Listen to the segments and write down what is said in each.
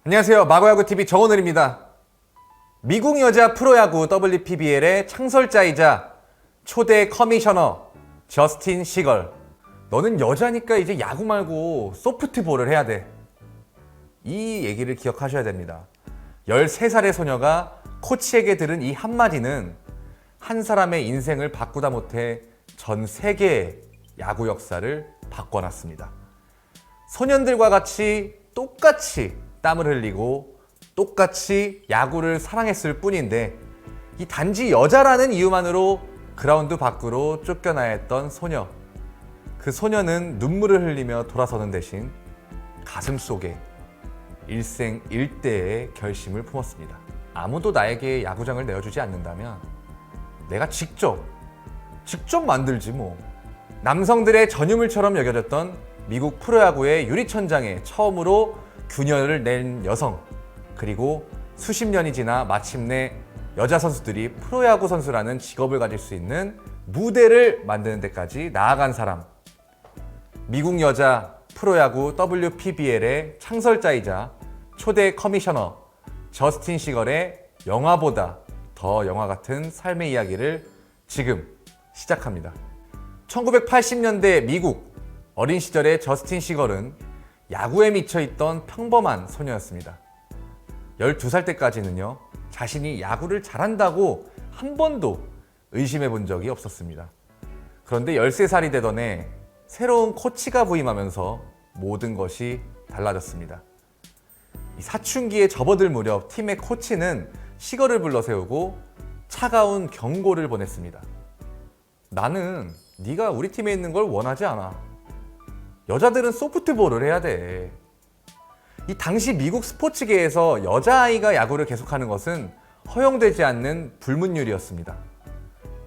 안녕하세요. 마구야구TV 정원을입니다. 미국 여자 프로야구 WPBL의 창설자이자 초대 커미셔너 저스틴 시걸. 너는 여자니까 이제 야구 말고 소프트볼을 해야 돼. 이 얘기를 기억하셔야 됩니다. 13살의 소녀가 코치에게 들은 이 한마디는 한 사람의 인생을 바꾸다 못해 전 세계의 야구 역사를 바꿔놨습니다. 소년들과 같이 똑같이 땀을 흘리고 똑같이 야구를 사랑했을 뿐인데 이 단지 여자라는 이유만으로 그라운드 밖으로 쫓겨나야 했던 소녀. 그 소녀는 눈물을 흘리며 돌아서는 대신 가슴 속에 일생일대의 결심을 품었습니다. 아무도 나에게 야구장을 내어주지 않는다면 내가 직접 만들지 뭐. 남성들의 전유물처럼 여겨졌던 미국 프로야구의 유리천장에 처음으로 균열을 낸 여성, 그리고 수십 년이 지나 마침내 여자 선수들이 프로야구 선수라는 직업을 가질 수 있는 무대를 만드는 데까지 나아간 사람. 미국 여자 프로야구 WPBL의 창설자이자 초대 커미셔너 저스틴 시걸의 영화보다 더 영화 같은 삶의 이야기를 지금 시작합니다. 1980년대 미국. 어린 시절의 저스틴 시걸은 야구에 미쳐있던 평범한 소녀였습니다. 12살 때까지는요, 자신이 야구를 잘한다고 한 번도 의심해 본 적이 없었습니다. 그런데 13살이 되던 해 새로운 코치가 부임하면서 모든 것이 달라졌습니다. 사춘기에 접어들 무렵 팀의 코치는 시걸을 불러 세우고 차가운 경고를 보냈습니다. 나는 네가 우리 팀에 있는 걸 원하지 않아. 여자들은 소프트볼을 해야 돼. 이 당시 미국 스포츠계에서 여자아이가 야구를 계속하는 것은 허용되지 않는 불문율이었습니다.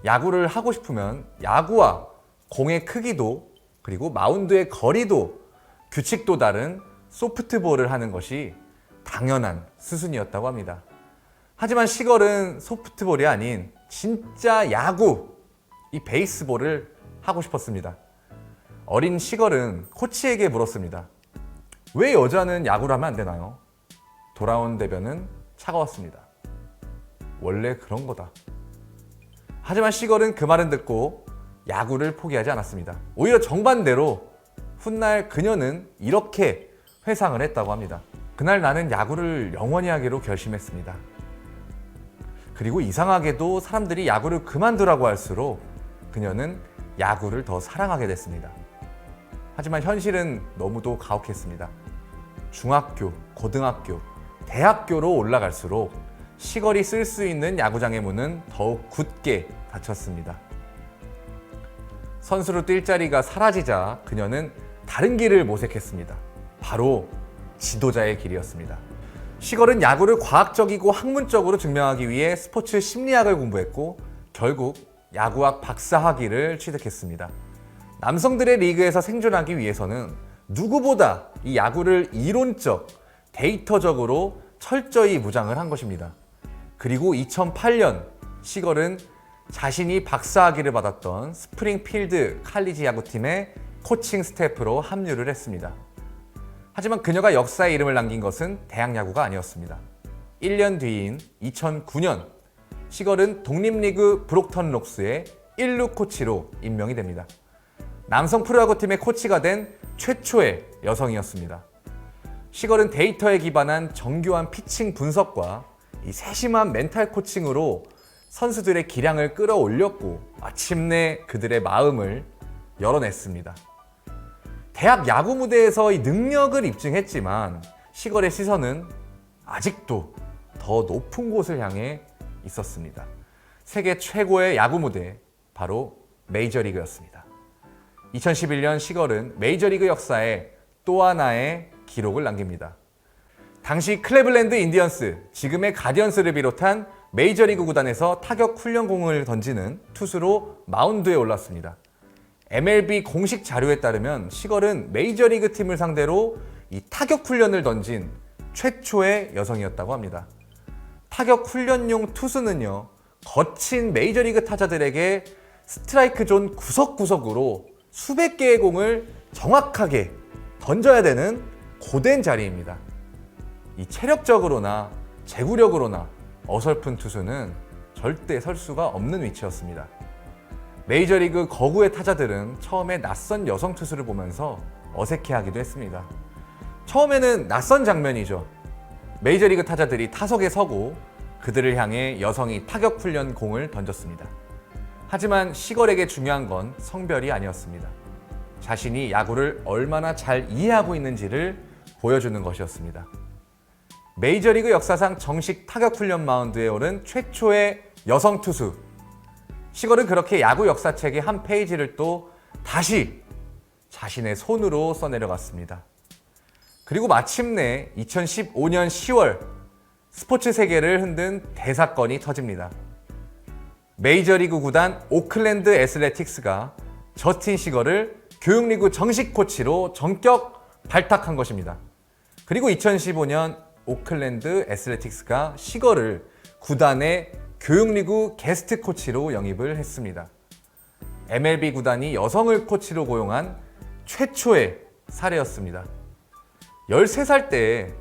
야구를 하고 싶으면 야구와 공의 크기도 그리고 마운드의 거리도 규칙도 다른 소프트볼을 하는 것이 당연한 수순이었다고 합니다. 하지만 시걸은 소프트볼이 아닌 진짜 야구, 이 베이스볼을 하고 싶었습니다. 어린 시걸은 코치에게 물었습니다. 왜 여자는 야구를 하면 안 되나요? 돌아온 대변은 차가웠습니다. 원래 그런 거다. 하지만 시걸은 그 말은 듣고 야구를 포기하지 않았습니다. 오히려 정반대로 훗날 그녀는 이렇게 회상을 했다고 합니다. 그날 나는 야구를 영원히 하기로 결심했습니다. 그리고 이상하게도 사람들이 야구를 그만두라고 할수록 그녀는 야구를 더 사랑하게 됐습니다. 하지만 현실은 너무도 가혹했습니다. 중학교, 고등학교, 대학교로 올라갈수록 시걸이 쓸 수 있는 야구장의 문은 더욱 굳게 닫혔습니다. 선수로 뛸 자리가 사라지자 그녀는 다른 길을 모색했습니다. 바로 지도자의 길이었습니다. 시걸은 야구를 과학적이고 학문적으로 증명하기 위해 스포츠 심리학을 공부했고 결국 야구학 박사학위를 취득했습니다. 남성들의 리그에서 생존하기 위해서는 누구보다 이 야구를 이론적, 데이터적으로 철저히 무장을 한 것입니다. 그리고 2008년 시걸은 자신이 박사학위를 받았던 스프링필드 칼리지 야구팀의 코칭 스태프로 합류를 했습니다. 하지만 그녀가 역사에 이름을 남긴 것은 대학 야구가 아니었습니다. 1년 뒤인 2009년 시걸은 독립리그 브록턴 록스의 1루 코치로 임명이 됩니다. 남성 프로야구팀의 코치가 된 최초의 여성이었습니다. 시걸은 데이터에 기반한 정교한 피칭 분석과 이 세심한 멘탈 코칭으로 선수들의 기량을 끌어올렸고 마침내 그들의 마음을 열어냈습니다. 대학 야구 무대에서 이 능력을 입증했지만 시걸의 시선은 아직도 더 높은 곳을 향해 있었습니다. 세계 최고의 야구 무대, 바로 메이저리그였습니다. 2011년 시걸은 메이저리그 역사에 또 하나의 기록을 남깁니다. 당시 클레블랜드 인디언스, 지금의 가디언스를 비롯한 메이저리그 구단에서 타격 훈련공을 던지는 투수로 마운드에 올랐습니다. MLB 공식 자료에 따르면 시걸은 메이저리그 팀을 상대로 이 타격 훈련을 던진 최초의 여성이었다고 합니다. 타격 훈련용 투수는요, 거친 메이저리그 타자들에게 스트라이크 존 구석구석으로 수백 개의 공을 정확하게 던져야 되는 고된 자리입니다. 이 체력적으로나 제구력으로나 어설픈 투수는 절대 설 수가 없는 위치였습니다. 메이저리그 거구의 타자들은 처음에 낯선 여성 투수를 보면서 어색해하기도 했습니다. 처음에는 낯선 장면이죠. 메이저리그 타자들이 타석에 서고 그들을 향해 여성이 타격 훈련 공을 던졌습니다. 하지만 시걸에게 중요한 건 성별이 아니었습니다. 자신이 야구를 얼마나 잘 이해하고 있는지를 보여주는 것이었습니다. 메이저리그 역사상 정식 타격 훈련 마운드에 오른 최초의 여성 투수. 시걸은 그렇게 야구 역사책의 한 페이지를 또 다시 자신의 손으로 써내려갔습니다. 그리고 마침내 2015년 10월 스포츠 세계를 흔든 대사건이 터집니다. 메이저리그 구단 오클랜드 애슬레틱스가 저스틴 시걸을 교육리그 정식 코치로 전격 발탁한 것입니다. 그리고 2015년 오클랜드 애슬레틱스가 시걸을 구단의 교육리그 게스트 코치로 영입을 했습니다. MLB 구단이 여성을 코치로 고용한 최초의 사례였습니다. 13살 때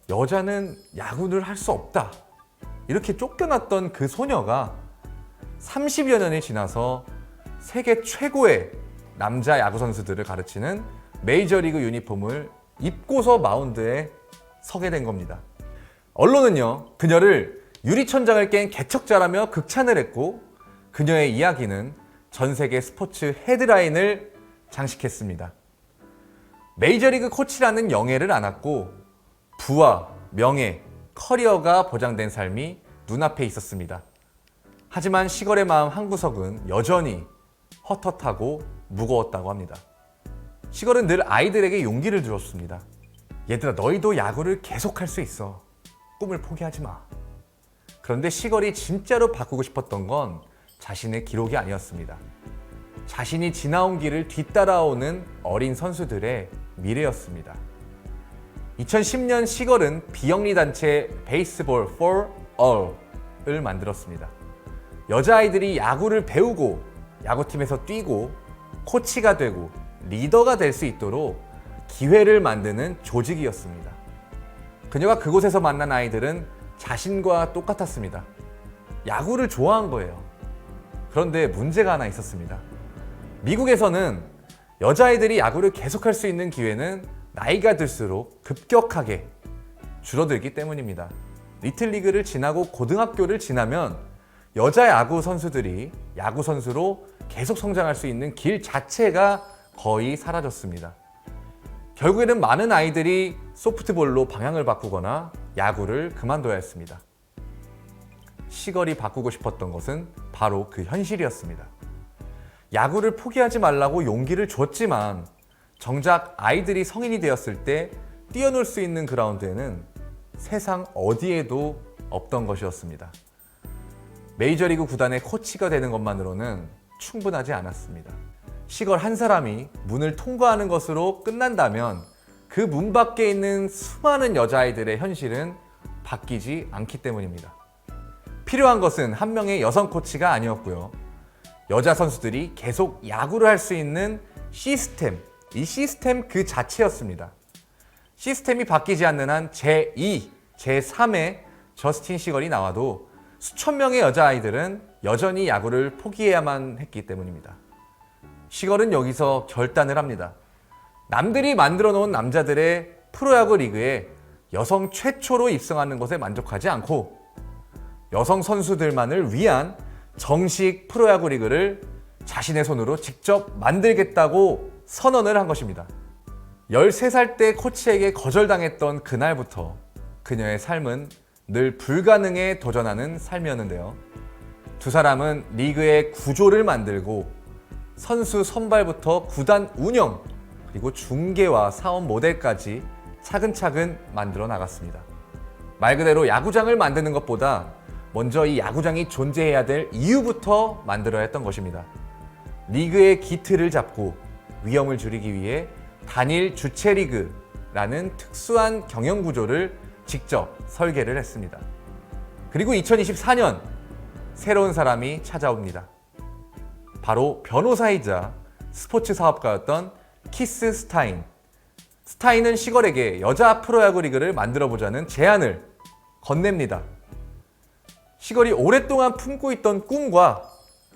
여자는 야구를 할 수 없다 이렇게 쫓겨났던 그 소녀가 30여 년이 지나서 세계 최고의 남자 야구 선수들을 가르치는 메이저리그 유니폼을 입고서 마운드에 서게 된 겁니다. 언론은요, 그녀를 유리천장을 깬 개척자라며 극찬을 했고 그녀의 이야기는 전 세계 스포츠 헤드라인을 장식했습니다. 메이저리그 코치라는 영예를 안았고 부와 명예, 커리어가 보장된 삶이 눈앞에 있었습니다. 하지만 시걸의 마음 한구석은 여전히 헛헛하고 무거웠다고 합니다. 시걸은 늘 아이들에게 용기를 주었습니다. 얘들아, 너희도 야구를 계속할 수 있어. 꿈을 포기하지 마. 그런데 시걸이 진짜로 바꾸고 싶었던 건 자신의 기록이 아니었습니다. 자신이 지나온 길을 뒤따라오는 어린 선수들의 미래였습니다. 2010년 시걸은 비영리 단체 Baseball for All을 만들었습니다. 여자아이들이 야구를 배우고 야구팀에서 뛰고 코치가 되고 리더가 될 수 있도록 기회를 만드는 조직이었습니다. 그녀가 그곳에서 만난 아이들은 자신과 똑같았습니다. 야구를 좋아한 거예요. 그런데 문제가 하나 있었습니다. 미국에서는 여자아이들이 야구를 계속할 수 있는 기회는 나이가 들수록 급격하게 줄어들기 때문입니다. 리틀리그를 지나고 고등학교를 지나면 여자 야구 선수들이 야구 선수로 계속 성장할 수 있는 길 자체가 거의 사라졌습니다. 결국에는 많은 아이들이 소프트볼로 방향을 바꾸거나 야구를 그만둬야 했습니다. 시걸이 바꾸고 싶었던 것은 바로 그 현실이었습니다. 야구를 포기하지 말라고 용기를 줬지만 정작 아이들이 성인이 되었을 때 뛰어놀 수 있는 그라운드에는 세상 어디에도 없던 것이었습니다. 메이저리그 구단의 코치가 되는 것만으로는 충분하지 않았습니다. 시걸 한 사람이 문을 통과하는 것으로 끝난다면 그 문 밖에 있는 수많은 여자아이들의 현실은 바뀌지 않기 때문입니다. 필요한 것은 한 명의 여성 코치가 아니었고요. 여자 선수들이 계속 야구를 할 수 있는 시스템, 이 시스템 그 자체였습니다. 시스템이 바뀌지 않는 한 제2, 제3의 저스틴 시걸이 나와도 수천 명의 여자아이들은 여전히 야구를 포기해야만 했기 때문입니다. 시걸은 여기서 결단을 합니다. 남들이 만들어 놓은 남자들의 프로야구 리그에 여성 최초로 입성하는 것에 만족하지 않고 여성 선수들만을 위한 정식 프로야구 리그를 자신의 손으로 직접 만들겠다고 선언을 한 것입니다. 13살 때 코치에게 거절당했던 그날부터 그녀의 삶은 늘 불가능에 도전하는 삶이었는데요. 두 사람은 리그의 구조를 만들고 선수 선발부터 구단 운영 그리고 중계와 사업 모델까지 차근차근 만들어 나갔습니다. 말 그대로 야구장을 만드는 것보다 먼저 이 야구장이 존재해야 될 이유부터 만들어야 했던 것입니다. 리그의 기틀을 잡고 위험을 줄이기 위해 단일 주최 리그라는 특수한 경영 구조를 직접 설계를 했습니다. 그리고 2024년 새로운 사람이 찾아옵니다. 바로 변호사이자 스포츠 사업가였던 키스 스타인. 스타이는 시걸에게 여자 프로야구 리그를 만들어보자는 제안을 건넵니다. 시걸이 오랫동안 품고 있던 꿈과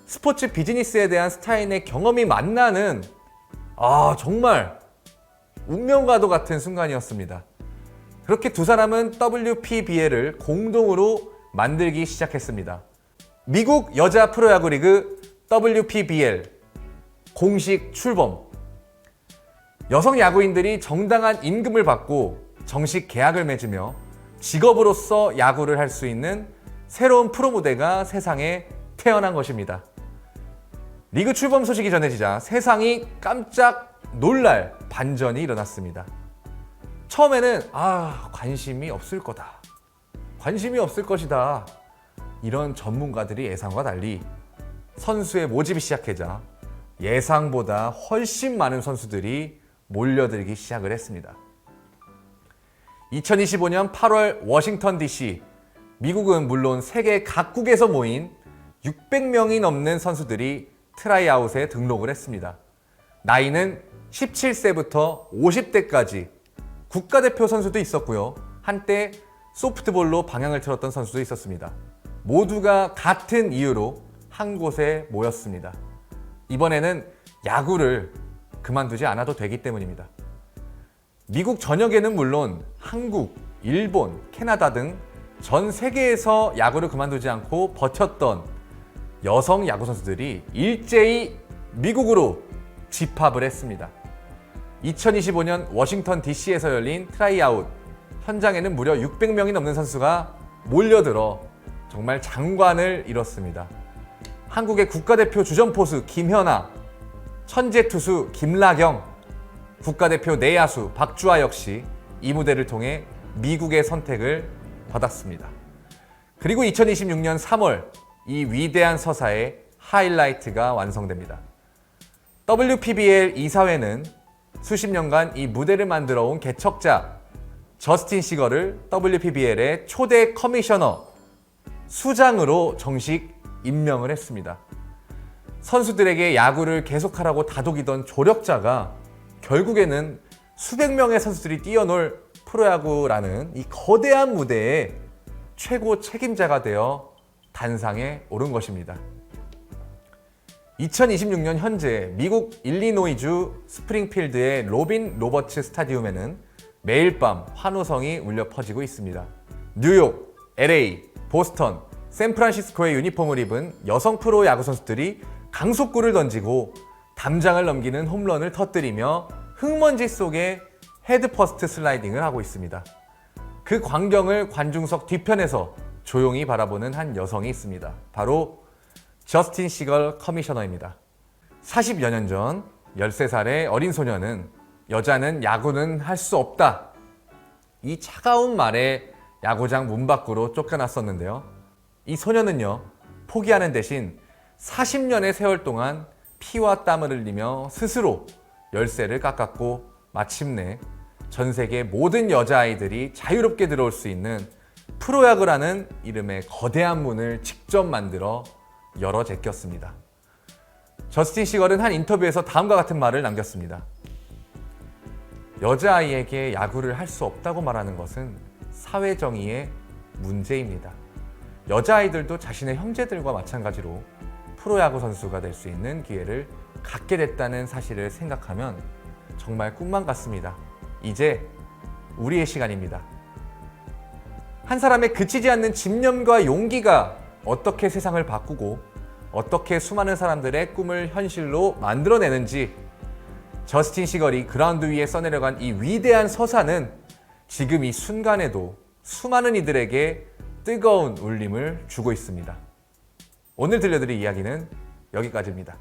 스포츠 비즈니스에 대한 스타인의 경험이 만나는 정말 운명과도 같은 순간이었습니다. 그렇게 두 사람은 WPBL을 공동으로 만들기 시작했습니다. 미국 여자 프로야구 리그 WPBL 공식 출범. 여성 야구인들이 정당한 임금을 받고 정식 계약을 맺으며 직업으로서 야구를 할 수 있는 새로운 프로 무대가 세상에 태어난 것입니다. 리그 출범 소식이 전해지자 세상이 깜짝 놀랄 반전이 일어났습니다. 처음에는 관심이 없을 거다. 관심이 없을 것이다. 이런 전문가들이 예상과 달리 선수의 모집이 시작하자 예상보다 훨씬 많은 선수들이 몰려들기 시작을 했습니다. 2025년 8월 워싱턴 DC, 미국은 물론 세계 각국에서 모인 600명이 넘는 선수들이 트라이아웃에 등록을 했습니다. 나이는 17세부터 50대까지 국가대표 선수도 있었고요. 한때 소프트볼로 방향을 틀었던 선수도 있었습니다. 모두가 같은 이유로 한 곳에 모였습니다. 이번에는 야구를 그만두지 않아도 되기 때문입니다. 미국 전역에는 물론 한국, 일본, 캐나다 등 전 세계에서 야구를 그만두지 않고 버텼던 여성 야구 선수들이 일제히 미국으로 집합을 했습니다. 2025년 워싱턴 DC에서 열린 트라이아웃 현장에는 무려 600명이 넘는 선수가 몰려들어 정말 장관을 이뤘습니다. 한국의 국가대표 주전포수 김현아, 천재 투수 김라경, 국가대표 내야수 박주아 역시 이 무대를 통해 미국의 선택을 받았습니다. 그리고 2026년 3월 이 위대한 서사의 하이라이트가 완성됩니다. WPBL 이사회는 수십 년간 이 무대를 만들어 온 개척자 저스틴 시걸을 WPBL의 초대 커미셔너 수장으로 정식 임명을 했습니다. 선수들에게 야구를 계속하라고 다독이던 조력자가 결국에는 수백 명의 선수들이 뛰어놀 프로야구라는 이 거대한 무대의 최고 책임자가 되어 단상에 오른 것입니다. 2026년 현재 미국 일리노이주 스프링필드의 로빈 로버츠 스타디움에는 매일 밤 환호성이 울려 퍼지고 있습니다. 뉴욕, LA, 보스턴, 샌프란시스코의 유니폼을 입은 여성 프로 야구 선수들이 강속구를 던지고 담장을 넘기는 홈런을 터뜨리며 흙먼지 속에 헤드퍼스트 슬라이딩을 하고 있습니다. 그 광경을 관중석 뒤편에서 조용히 바라보는 한 여성이 있습니다. 바로 저스틴 시걸 커미셔너입니다. 40여 년 전 13살의 어린 소녀는 여자는 야구는 할 수 없다. 이 차가운 말에 야구장 문 밖으로 쫓겨났었는데요. 이 소녀는요, 포기하는 대신 40년의 세월 동안 피와 땀을 흘리며 스스로 열쇠를 깎았고 마침내 전 세계 모든 여자아이들이 자유롭게 들어올 수 있는 프로야구라는 이름의 거대한 문을 직접 만들어 열어 제꼈습니다. 저스틴 시걸은 한 인터뷰에서 다음과 같은 말을 남겼습니다. 여자아이에게 야구를 할 수 없다고 말하는 것은 사회정의의 문제입니다. 여자아이들도 자신의 형제들과 마찬가지로 프로야구 선수가 될 수 있는 기회를 갖게 됐다는 사실을 생각하면 정말 꿈만 같습니다. 이제 우리의 시간입니다. 한 사람의 그치지 않는 집념과 용기가 어떻게 세상을 바꾸고 어떻게 수많은 사람들의 꿈을 현실로 만들어내는지 저스틴 시걸이 그라운드 위에 써내려간 이 위대한 서사는 지금 이 순간에도 수많은 이들에게 뜨거운 울림을 주고 있습니다. 오늘 들려드릴 이야기는 여기까지입니다.